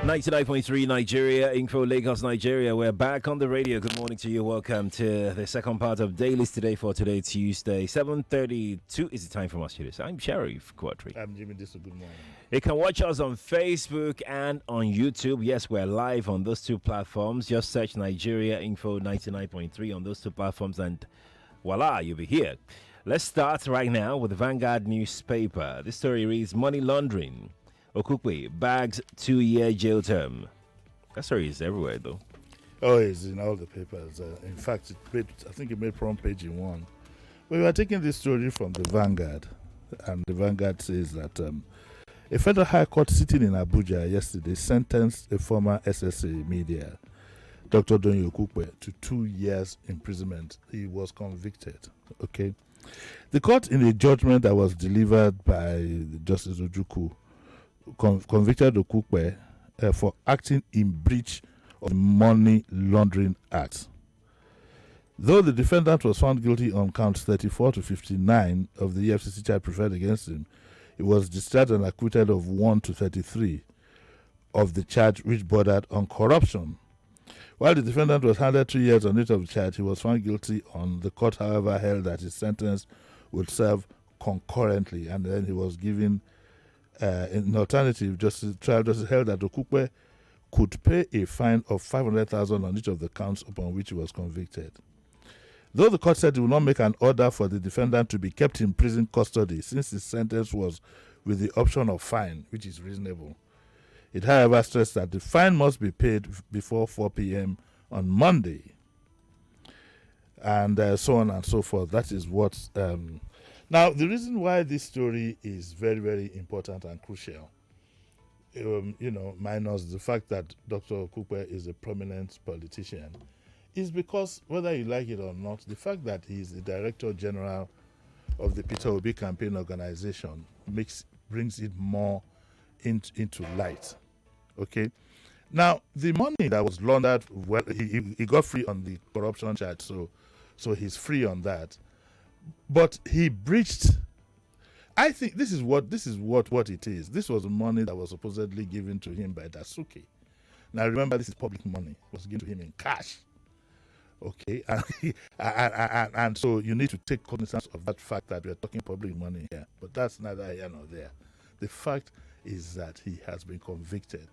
99.3 Nigeria, Info Lagos, Nigeria. We're back on the radio. Good morning to you. Welcome to the second part of Dailies today for today, Tuesday, 7:32 is the time for us to this. I'm Sheriff Quadry. I'm Jimi. Disu. Good morning. You can watch us on Facebook and on YouTube. Yes, we're live on those two platforms. Just search Nigeria Info 99.3 on those two platforms and voila, you'll be here. Let's start right now with the Vanguard newspaper. This story reads Money Laundering. Okukwe bags 2-year jail term. That story is everywhere, though. Oh, it's in all the papers. In fact, I think it made front page in one. But we are taking this story from the Vanguard, and the Vanguard says that a federal high court sitting in Abuja yesterday sentenced a former SSA media, Dr. Donyi Okukwe, to 2 years imprisonment. He was convicted. Okay, the court, in a judgment that was delivered by Justice Ojukwu, convicted Okukwe for acting in breach of the Money Laundering Act. Though the defendant was found guilty on counts 34 to 59 of the EFCC charge preferred against him, he was discharged and acquitted of 1 to 33 of the charge which bordered on corruption. While the defendant was handed 2 years on each of the charge, he was found guilty on the court, however, held that his sentence would serve concurrently, and then he was given in alternative, trial justice held that Okukwe could pay a fine of 500,000 on each of the counts upon which he was convicted. Though the court said it would not make an order for the defendant to be kept in prison custody since his sentence was with the option of fine, which is reasonable, it however stressed that the fine must be paid before 4 p.m. on Monday, and so on and so forth. That is what... Now, the reason why this story is very, very important and crucial, minus the fact that Dr. Okukwe is a prominent politician, is because, whether you like it or not, the fact that he is the Director General of the Peter Obi Campaign Organization brings it more into light. Okay? Now, the money that was laundered, well, he got free on the corruption charge, so he's free on that. But he breached. I think this is what it is. This was money that was supposedly given to him by Dasuki. Now remember, this is public money. It was given to him in cash. Okay, and so you need to take cognizance of that fact that we are talking public money here. But that's neither here nor there. The fact is that he has been convicted,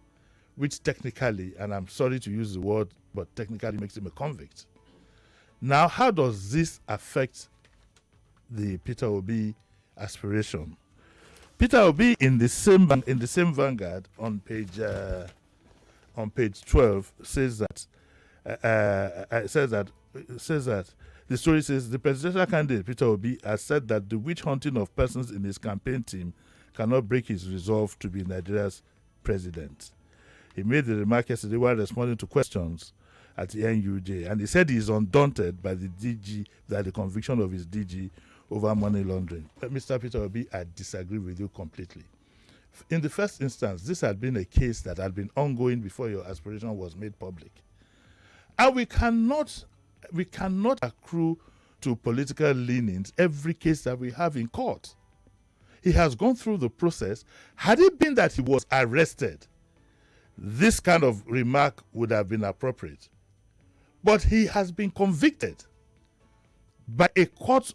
which technically, and I'm sorry to use the word, but technically makes him a convict. Now, how does this affect the Peter Obi aspiration? Peter Obi, in the same Vanguard on page 12, says that the story says the presidential candidate Peter Obi has said that the witch hunting of persons in his campaign team cannot break his resolve to be Nigeria's president. He made the remark yesterday while responding to questions at the NUJ, and he said he is undaunted by the conviction of his DG over money laundering. Mr. Peter Obi, I disagree with you completely. In the first instance, this had been a case that had been ongoing before your aspiration was made public. And we cannot accrue to political leanings every case that we have in court. He has gone through the process. Had it been that he was arrested, this kind of remark would have been appropriate. But he has been convicted by a court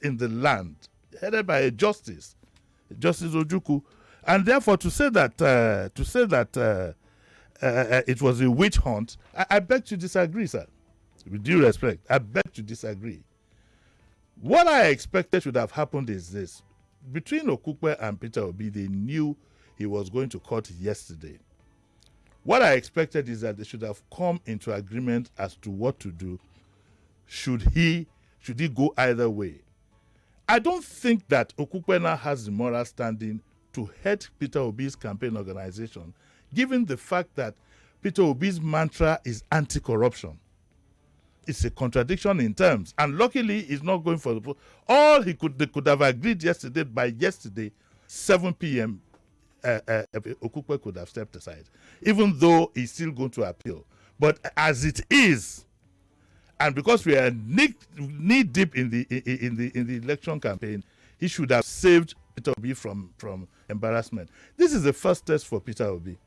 in the land, headed by a Justice Ojukwu, and therefore to say that it was a witch hunt, I beg to disagree, sir. With due respect, I beg to disagree. What I expected should have happened is this: between Okukwe and Peter Obi, they knew he was going to court yesterday. What I expected is that they should have come into agreement as to what to do. Should he go either way? I don't think that Okukwe now has the moral standing to head Peter Obi's campaign organization, given the fact that Peter Obi's mantra is anti-corruption. It's a contradiction in terms, and luckily he's not going for the. All they could have agreed yesterday, by yesterday, 7 p.m. Okukwe could have stepped aside, even though he's still going to appeal. But as it is, and because we are knee deep in the election campaign, he should have saved Peter Obi from embarrassment. This is the first test for Peter Obi.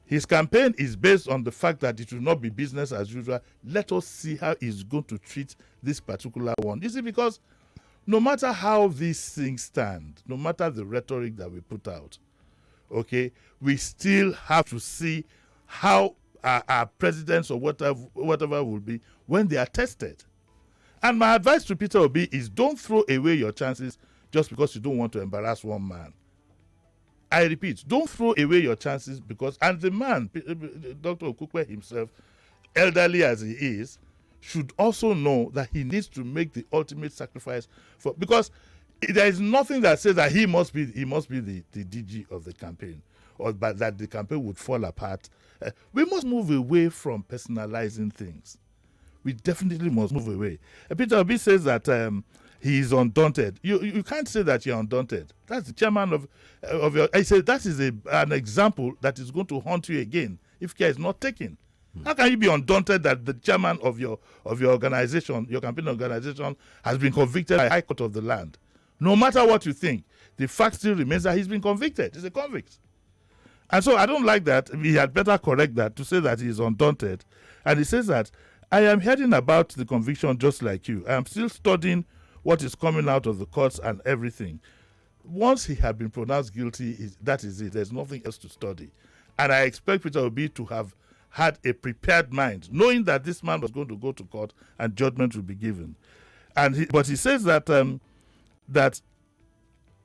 His campaign is based on the fact that it will not be business as usual. Let us see how he's going to treat this particular one. You see, because no matter how these things stand, no matter the rhetoric that we put out, okay, we still have to see how our presidents or whatever will be when they are tested. And my advice to Peter Obi is don't throw away your chances just because you don't want to embarrass one man. I repeat, don't throw away your chances because, and the man, Dr. Okukwe himself, elderly as he is, should also know that he needs to make the ultimate sacrifice for, because there is nothing that says that he must be the DG of the campaign, or but that the campaign would fall apart. We must move away from personalizing things. We definitely must move away. Peter Obi says that he is undaunted. You can't say that you're undaunted. That's the chairman of your. I say that is an example that is going to haunt you again if care is not taken. How can you be undaunted that the chairman of your organization, your campaign organization, has been convicted by the High Court of the land? No matter what you think, the fact still remains that he's been convicted. He's a convict. And so I don't like that. He had better correct that to say that he is undaunted. And he says that I am hearing about the conviction just like you. I am still studying what is coming out of the courts and everything. Once he had been pronounced guilty, that is it. There's nothing else to study. And I expect Peter Obi to have had a prepared mind, knowing that this man was going to go to court and judgment will be given. But he says that that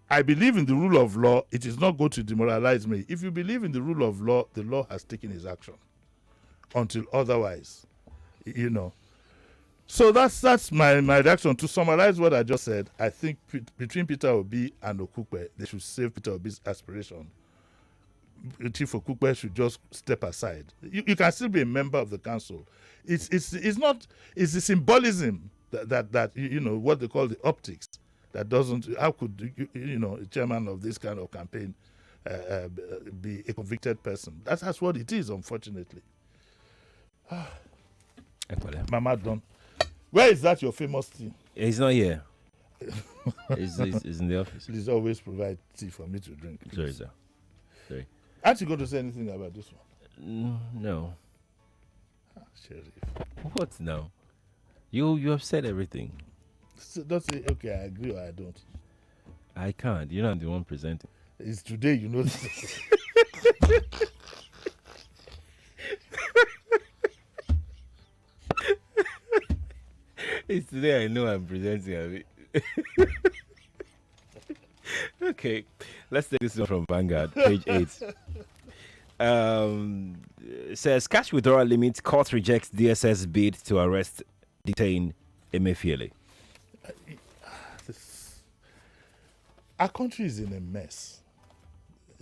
I believe in the rule of law. It is not going to demoralize me. If you believe in the rule of law, the law has taken its action. Until otherwise, you know. So that's my reaction. To summarize what I just said, I think between Peter Obi and Okukwe, they should save Peter Obi's aspiration. Chief Okukwe should just step aside. You can still be a member of the council. It's the symbolism that you know what they call the optics that doesn't. How could a chairman of this kind of campaign be a convicted person? That's what it is, unfortunately. Mama Don, where is that your famous tea? He's not here. he's in the office. Please always provide tea for me to drink. Please. Sorry, sir. Sorry. Aren't you going to say anything about this one? No. Sheriff. What now? You have said everything. So don't say, okay, I agree or I don't. I can't. You're not the one presenting. It's today, you know. It's today I know I'm presenting. Okay, let's take this one from Vanguard, page 8. It says, cash withdrawal limit, court rejects DSS bid to arrest, detain Emefiele. Our country is in a mess.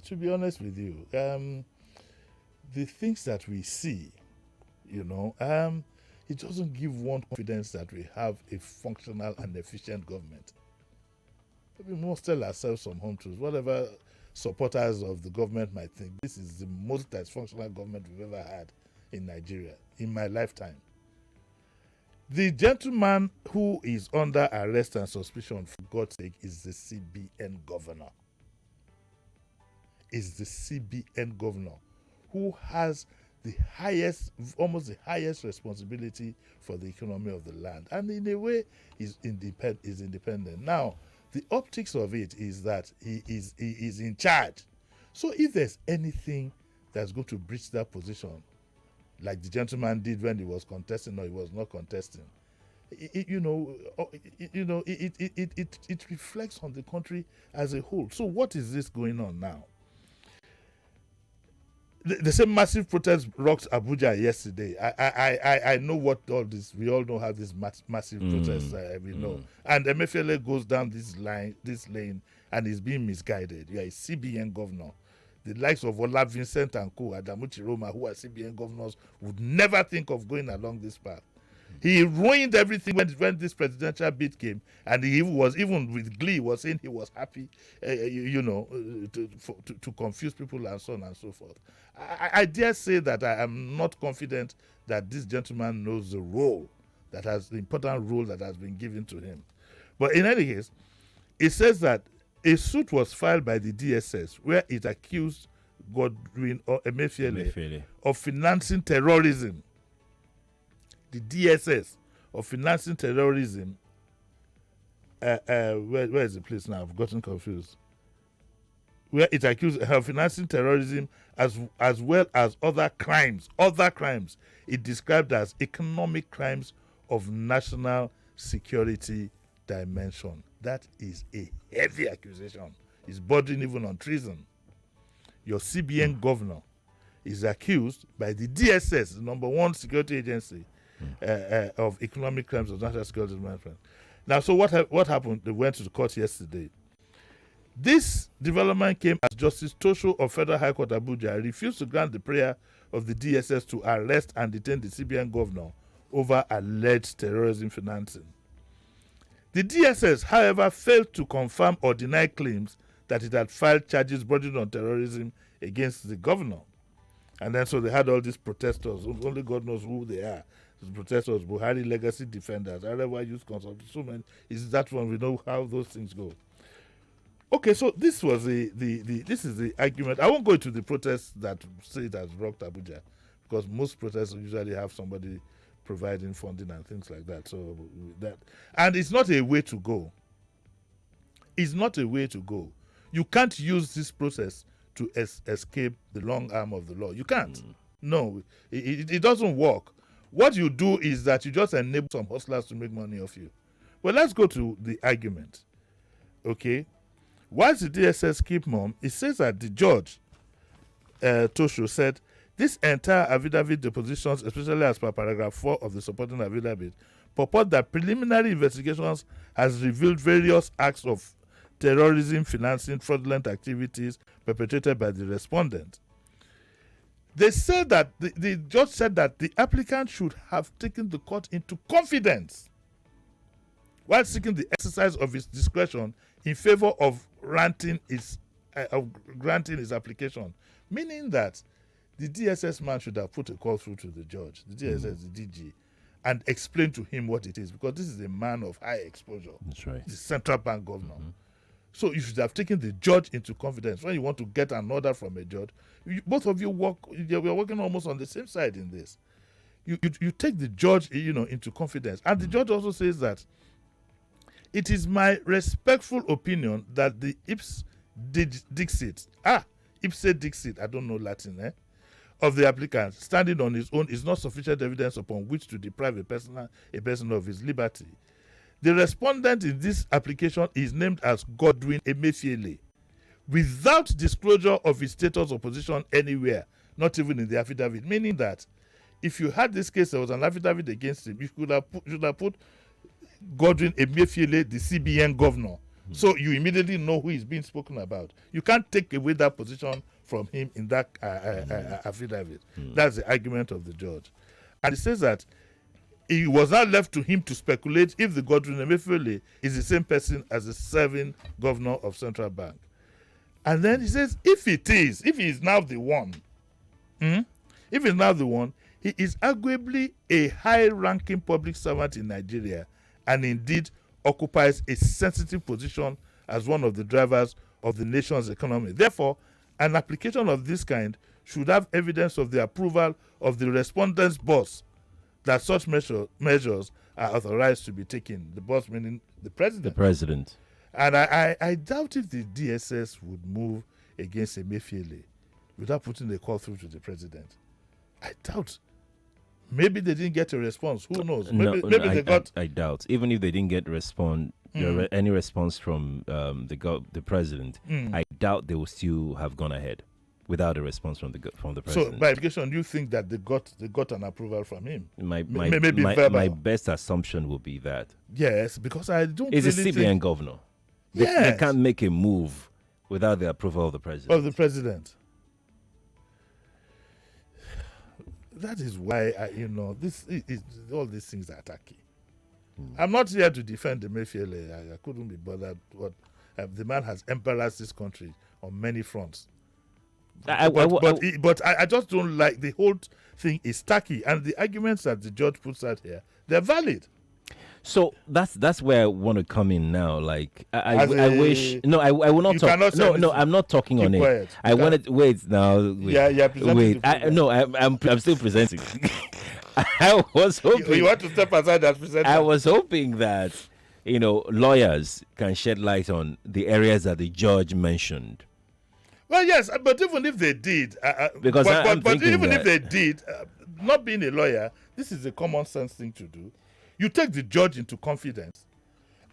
To be honest with you, the things that we see, it doesn't give one confidence that we have a functional and efficient government. We must tell ourselves some home truths. Whatever supporters of the government might think, this is the most dysfunctional government we've ever had in Nigeria in my lifetime. The gentleman who is under arrest and suspicion, for God's sake, is the CBN governor. Is the CBN governor who has the highest, almost the highest responsibility for the economy of the land, and in a way is independent. Now, the optics of it is that he is in charge. So if there's anything that's going to breach that position, like the gentleman did when he was contesting or he was not contesting, it reflects on the country as a whole. So what is this going on now? The same massive protest rocked Abuja yesterday. I know what all this. We all know how this massive protest we know. And Emefiele goes down this lane, and is being misguided. You are a CBN governor. The likes of Ola Vincent and Co. Adamu Chiroma, who are CBN governors, would never think of going along this path. He ruined everything when this presidential bid came, and he was even with glee was saying he was happy, to confuse people and so on and so forth. I dare say that I am not confident that this gentleman knows the important role that has been given to him. But in any case, it says that a suit was filed by the DSS where it accused Godwin or Emefiele Emefiele. of financing terrorism. The DSS of financing terrorism. Where is the place now? I've gotten confused. Where it accused her of financing terrorism as well as other crimes. Other crimes. It described as economic crimes of national security dimension. That is a heavy accusation. It's bordering even on treason. Your CBN governor is accused by the DSS, the number one security agency of economic crimes of national security management. Now, so what happened? They went to the court yesterday. This development came as Justice Tosho of Federal High Court Abuja refused to grant the prayer of the DSS to arrest and detain the CBN governor over alleged terrorism financing. The DSS, however, failed to confirm or deny claims that it had filed charges bordering on terrorism against the governor. And then so they had all these protesters, only God knows who they are. These protesters, Buhari legacy defenders, Arewa youth consultants, so many. Is that one? We know how those things go. Okay, so this was this is the argument. I won't go into the protests that say it has rocked Abuja, because most protests usually have somebody providing funding and things like that. So that, and it's not a way to go. It's not a way to go. You can't use this process to escape the long arm of the law. You can't. No, it doesn't work. What you do is that you just enable some hustlers to make money off you. Well, let's go to the argument. Okay. Whilst the DSS keep mum, it says that the judge, Tosho, said this entire affidavit depositions, especially as per paragraph 4 of the supporting affidavit, purport that preliminary investigations has revealed various acts of terrorism financing fraudulent activities perpetrated by the respondent. They said that the judge said that the applicant should have taken the court into confidence while seeking the exercise of his discretion in favor of granting his application, meaning that the DSS man should have put a call through to the judge, the DSS, the DG, and explain to him what it is, because this is a man of high exposure. That's right. The central bank governor. So you should have taken the judge into confidence. When you want to get an order from a judge, both of you we are working almost on the same side in this. You take the judge, into confidence. And the judge also says that it is my respectful opinion that the ipse dixit, I don't know Latin, of the applicant standing on his own is not sufficient evidence upon which to deprive a person of his liberty. The respondent in this application is named as Godwin Emefiele, without disclosure of his status or position anywhere, not even in the affidavit, meaning that if you had this case, there was an affidavit against him, you should have put Godwin Emefiele, the CBN governor. So you immediately know who is being spoken about. You can't take away that position from him in that affidavit. That's the argument of the judge. And it says that it was not left to him to speculate if the Godwin Emefiele is the same person as the serving governor of Central Bank. And then he says, if he is now the one, he is arguably a high-ranking public servant in Nigeria, and indeed occupies a sensitive position as one of the drivers of the nation's economy. Therefore, an application of this kind should have evidence of the approval of the respondent's boss that such measures are authorized to be taken. The boss meaning the president. The president. And I doubt if the DSS would move against Emefiele without putting a call through to the president. I doubt. Maybe they didn't get a response. Who knows? Maybe they got. I doubt. Even if they didn't get any response from the president, I doubt they will still have gone ahead without a response from the president. So, by implication, you think that they got an approval from him? My best assumption will be that. Yes, because I don't. It's really a CBN governor. They can't make a move without the approval of the president. That is why this is all these things are tacky. I'm not here to defend Emefiele. I couldn't be bothered. The man has embarrassed this country on many fronts. But I just don't like the whole thing is tacky, and the arguments that the judge puts out here, they're valid. So that's where I want to come in now. Like I wish a, no, I will not you talk. cannot say No, anything. I'm not talking Keep on it. quiet. I wanted wait now. Wait, Yeah, presenting wait. the program. No, I'm still presenting. I was hoping You want to step aside and present. I was hoping that lawyers can shed light on the areas that the judge mentioned. Well, yes, but even if they did, Because I'm but thinking even that, if they did, not being a lawyer, this is a common sense thing to do. You take the judge into confidence.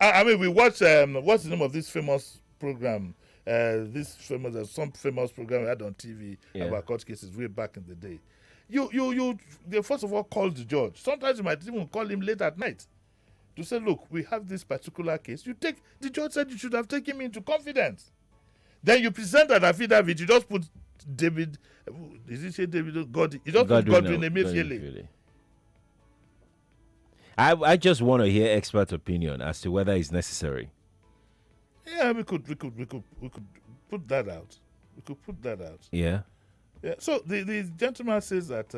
I mean, we watch what's the name of this famous program? Some famous program we had on TV about court cases way back in the day. They first of all call the judge. Sometimes you might even call him late at night to say, look, we have this particular case. The judge said you should have taken me into confidence. Then you present an affidavit. You just put David. Did he say David Godwin? You just put Godwin Emefiele. I just want to hear expert opinion as to whether it's necessary. Yeah, we could put that out. We could put that out. Yeah. Yeah. So the gentleman says that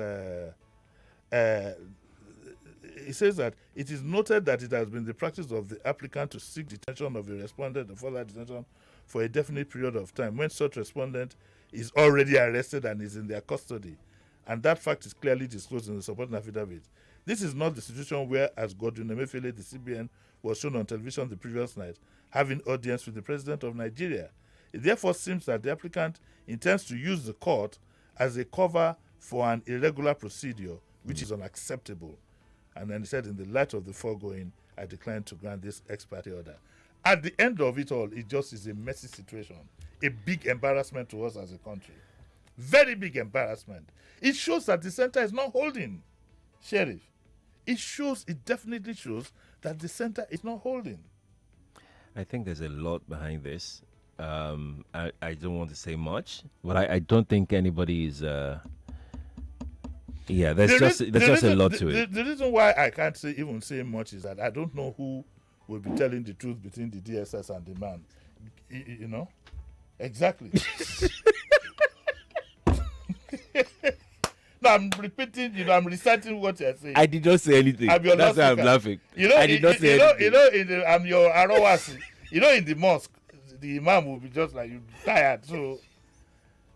he says that it is noted that it has been the practice of the applicant to seek detention of a respondent and further detention for a definite period of time when such respondent is already arrested and is in their custody, and that fact is clearly disclosed in the supporting affidavit. This is not the situation where, as Godwin Emefiele, the CBN, was shown on television the previous night, having audience with the president of Nigeria. It therefore seems that the applicant intends to use the court as a cover for an irregular procedure, which is unacceptable. And then he said, in the light of the foregoing, I decline to grant this ex parte order. At the end of it all, it just is a messy situation, a big embarrassment to us as a country. Very big embarrassment. It shows that the center is not holding, Sheriff. It definitely shows that the center is not holding. I think there's a lot behind this. I don't want to say much, but I don't think anybody is. There's just a lot to it. The reason why I can't even say much is that I don't know who will be telling the truth between the DSS and the man. You know? Exactly. No, I'm repeating, I'm reciting what you're saying. I did not say anything. That's why I'm laughing. I did not say anything. I'm your Arawasi. In the mosque, the imam will be just like, you tired. So,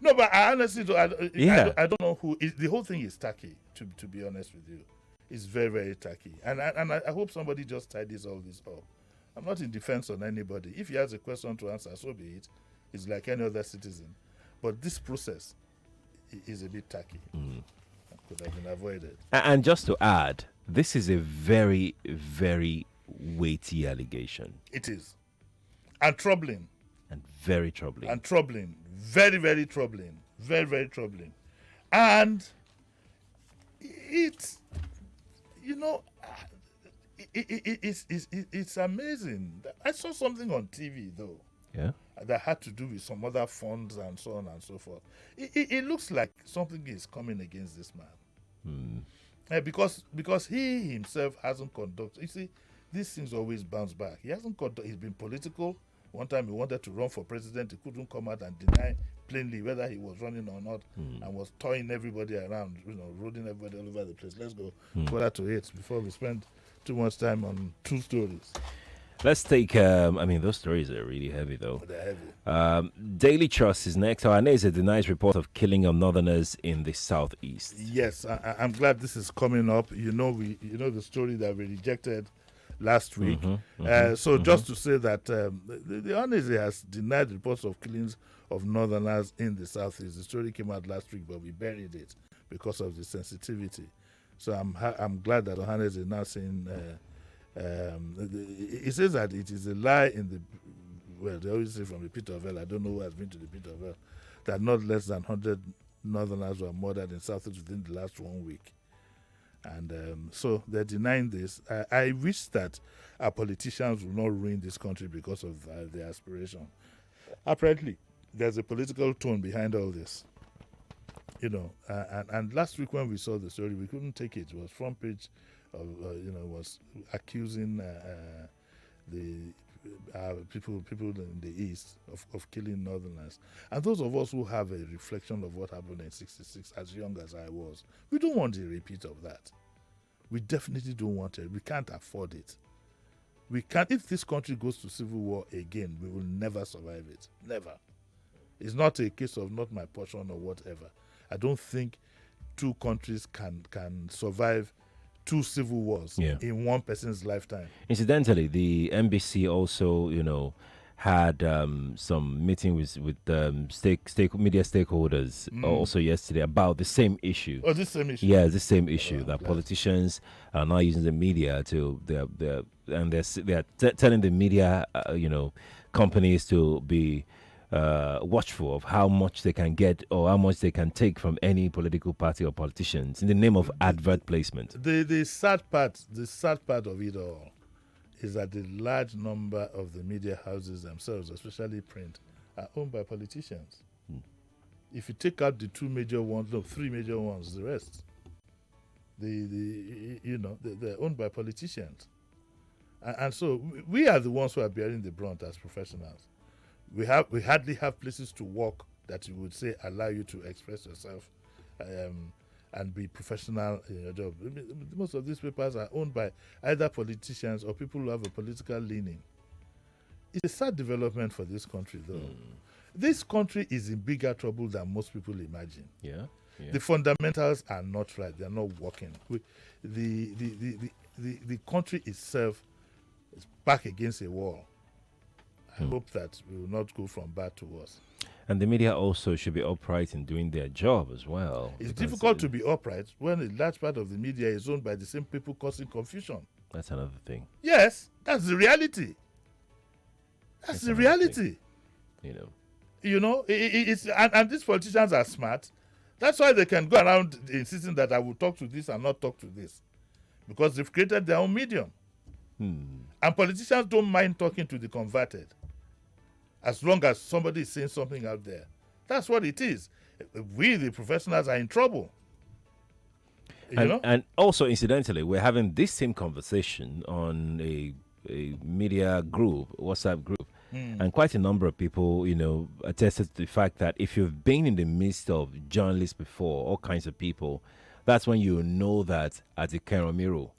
no, but I honestly, I don't know who. The whole thing is tacky, to be honest with you. It's very, very tacky. And I hope somebody just tidies all this up. I'm not in defense on anybody. If he has a question to answer, so be it. It's like any other citizen. But this process is a bit tacky. That could have been avoided. And just to add, this is a very, very weighty allegation. It is. And troubling. And very troubling. And troubling. Very, very troubling. Very, very troubling. And it's, it's amazing. I saw something on TV, though. Yeah. That had to do with some other funds and so on and so forth. It looks like something is coming against this man. Because he himself hasn't conducted. You see, these things always bounce back. He hasn't conducted. He's been political. One time he wanted to run for president. He couldn't come out and deny plainly whether he was running or not, and was toying everybody around, rolling everybody all over the place. Let's go further to it before we spend too much time on true stories. Let's take, those stories are really heavy, though. They're heavy. Daily Trust is next. Ohaneze denies report of killing of northerners in the southeast. Yes, I'm glad this is coming up. The story that we rejected last week. Just to say that the Ohaneze has denied reports of killings of northerners in the southeast. The story came out last week, but we buried it because of the sensitivity. So I'm glad that Ohaneze is now saying... it says that it is a lie they always say from the pit of hell. I don't know who has been to the pit of hell, that not less than 100 northerners were murdered in Southeast within the last 1 week. And so they're denying this. I wish that our politicians will not ruin this country because of their aspiration. Apparently, there's a political tone behind all this. And last week when we saw the story, we couldn't take it. It was front page was accusing the people in the east of killing northerners. And those of us who have a reflection of what happened in 1966, as young as I was, we don't want a repeat of that. We definitely don't want it. We can't afford it. We can't. If this country goes to civil war again, we will never survive it. Never. It's not a case of not my portion or whatever. I don't think two countries can survive two civil wars in one person's lifetime. Incidentally, the NBC also, had some meeting with media stakeholders also yesterday about the same issue. Oh, this same issue. Yeah, the same issue that politicians are now using the media to they're telling the media, companies to be watchful of how much they can get or how much they can take from any political party or politicians in the name of advert placement. The sad part of it all is that the large number of the media houses themselves, especially print, are owned by politicians. If you take out the three major ones, the rest, they're owned by politicians, and so we are the ones who are bearing the brunt as professionals. We hardly have places to work that you would say allow you to express yourself and be professional in your job. Most of these papers are owned by either politicians or people who have a political leaning. It's a sad development for this country, though. This country is in bigger trouble than most people imagine. Yeah. The fundamentals are not right. They are not working. The country itself is back against a wall. I hope that we will not go from bad to worse. And the media also should be upright in doing their job as well. It's difficult to be upright when a large part of the media is owned by the same people causing confusion. That's another thing. Yes, that's the reality. That's the reality. Thing. It's and these politicians are smart. That's why they can go around insisting that I will talk to this and not talk to this, because they've created their own medium. And politicians don't mind talking to the converted, as long as somebody is saying something out there. That's what it is. We, the professionals, are in trouble. And also, incidentally, we're having this same conversation on a media group, WhatsApp group. And quite a number of people, attested to the fact that if you've been in the midst of journalists before, all kinds of people, that's when you know that at the Keromiro.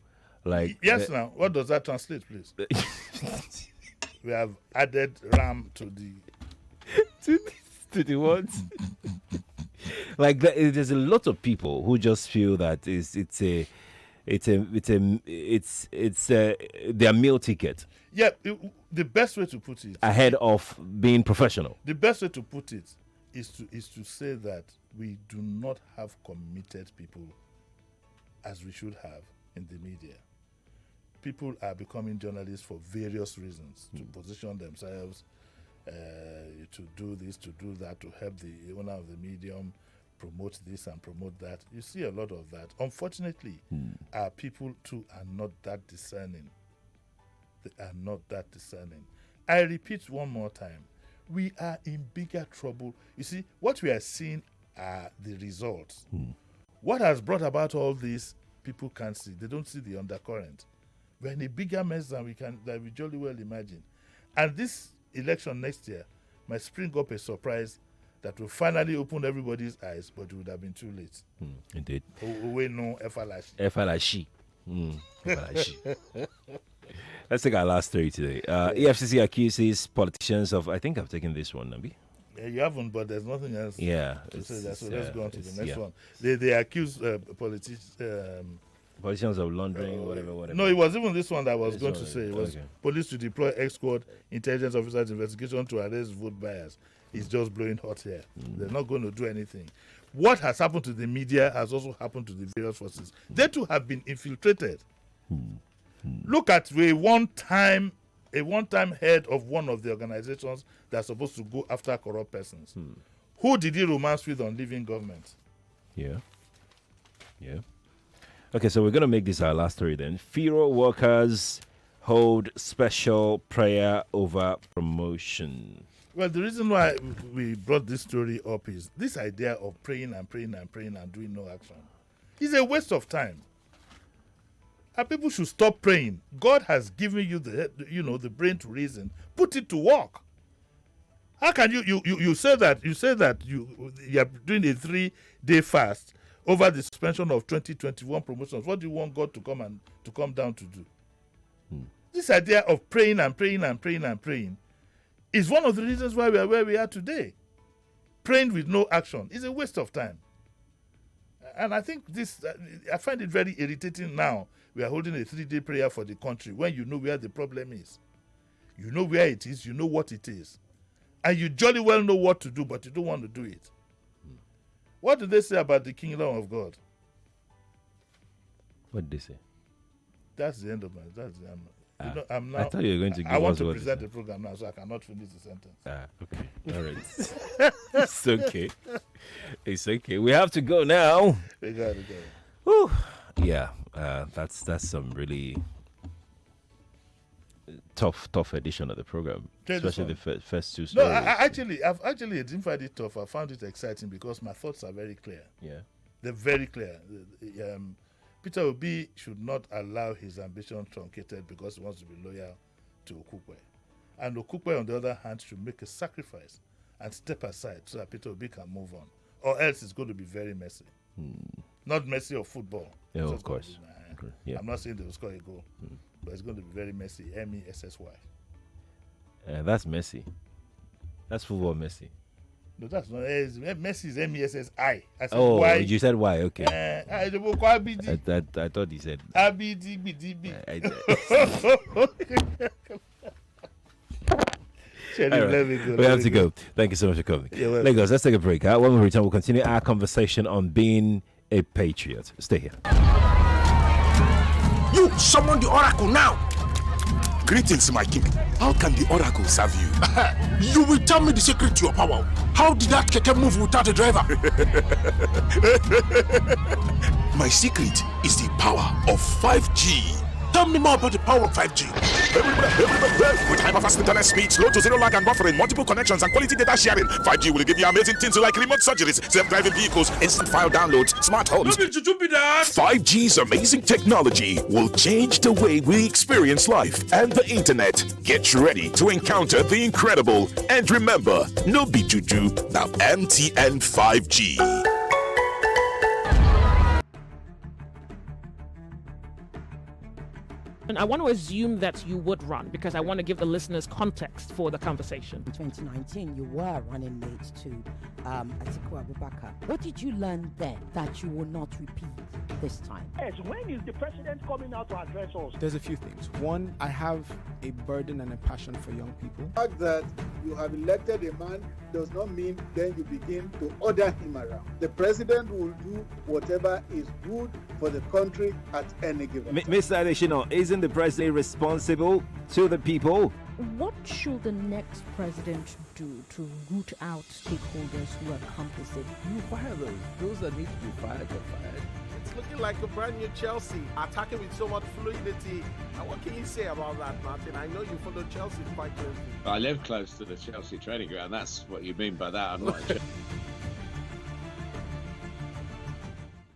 Yes, now, what does that translate, please? We have added RAM to the to the what? There's a lot of people who just feel that it's their meal ticket. Yeah, the best way to put it, ahead of being professional. The best way to put it is to say that we do not have committed people as we should have in the media. People are becoming journalists for various reasons, to position themselves, to do this, to do that, to help the owner of the medium promote this and promote that. You see a lot of that. Unfortunately, our people too are not that discerning. They are not that discerning. I repeat one more time. We are in bigger trouble. You see, what we are seeing are the results. What has brought about all this, people can't see. They don't see the undercurrent. We're in a bigger mess than we jolly well imagine. And this election next year might spring up a surprise that will finally open everybody's eyes, but it would have been too late. Indeed. We know Efalashi. Let's take our last story today. EFCC accuses politicians of, I think I've taken this one, Nabi. You haven't, but there's nothing else to say that. So let's go on to the next one. They accuse politicians of laundering, whatever. No, it was even this one that I was going to say. It was police to deploy escort intelligence officers investigation to arrest vote buyers. It's just blowing hot here. They're not going to do anything. What has happened to the media has also happened to the various forces. They too have been infiltrated. Look at a one-time head of one of the organizations that's supposed to go after corrupt persons. Who did he romance with on leaving government? Yeah. Okay, so we're going to make this our last story then. Firo workers hold special prayer over promotion. Well, the reason why we brought this story up is this idea of praying and praying and praying and doing no action. It's a waste of time. And people should stop praying. God has given you the brain to reason. Put it to work. How can you say that you are doing a 3-day fast over the suspension of 2021 promotions? What do you want God to come down to do? This idea of praying and praying and praying and praying is one of the reasons why we are where we are today. Praying with no action is a waste of time. And I think this, I find it very irritating now. We are holding a 3-day prayer for the country when you know where the problem is. You know where it is, you know what it is. And you jolly well know what to do, but you don't want to do it. What do they say about the kingdom of God? What did they say? That's the end of my. That's the end. You know, I'm now, I thought you were going to give I want us to what present the program now, so I cannot finish the sentence. Okay. All right. It's okay. It's okay. We have to go now. We got to go. Whew. Yeah, that's some really tough edition of the program, especially the first two stories. No, I didn't find it tough. I found it exciting because my thoughts are very clear. Yeah, they're very clear. Peter Obi should not allow his ambition truncated because he wants to be loyal to Okukwe. And Okukwe, on the other hand, should make a sacrifice and step aside so that Peter Obi can move on. Or else it's going to be very messy. Not messy of football. Yeah, of course. Yeah. I'm not saying they will score a goal, but it's going to be very messy. MESSY. That's messy. That's football messy. No, that's not. Messi is MESSI. I said why? You said why? Okay. I thought he said ABDBDB. Right. We have to go. Thank you so much for coming. Lagos, let's take a break. When we return, we'll continue our conversation on being a patriot. Stay here. You summon the oracle now. Greetings, my king. How can the oracle serve you? You will tell me the secret to your power. How did that keke move without a driver? My secret is the power of 5G. Tell me more about the power of 5G. With hyper-fast internet speed, slow to zero lag and buffering, multiple connections and quality data sharing, 5G will give you amazing things like remote surgeries, self-driving vehicles, instant file downloads, smart homes. 5G's amazing technology will change the way we experience life and the internet. Get ready to encounter the incredible. And remember, no be juju, now MTN 5G. And I want to assume that you would run because I want to give the listeners context for the conversation. In 2019, you were running mate to Atiku Abubakar. What did you learn then that you will not repeat this time? Yes, when is the president coming out to address us? There's a few things. One, I have a burden and a passion for young people. The fact that you have elected a man does not mean then you begin to order him around. The president will do whatever is good for the country at any given time. Mr. Adeshino, isn't the president responsible to the people? What should the next president do to root out stakeholders who are complicit? You fire those that need to be fired are fired. It's looking like a brand new Chelsea, attacking with so much fluidity. And what can you say about that, Martin? I know you follow Chelsea quite closely. I live close to the Chelsea training ground. That's what you mean by that. I'm not a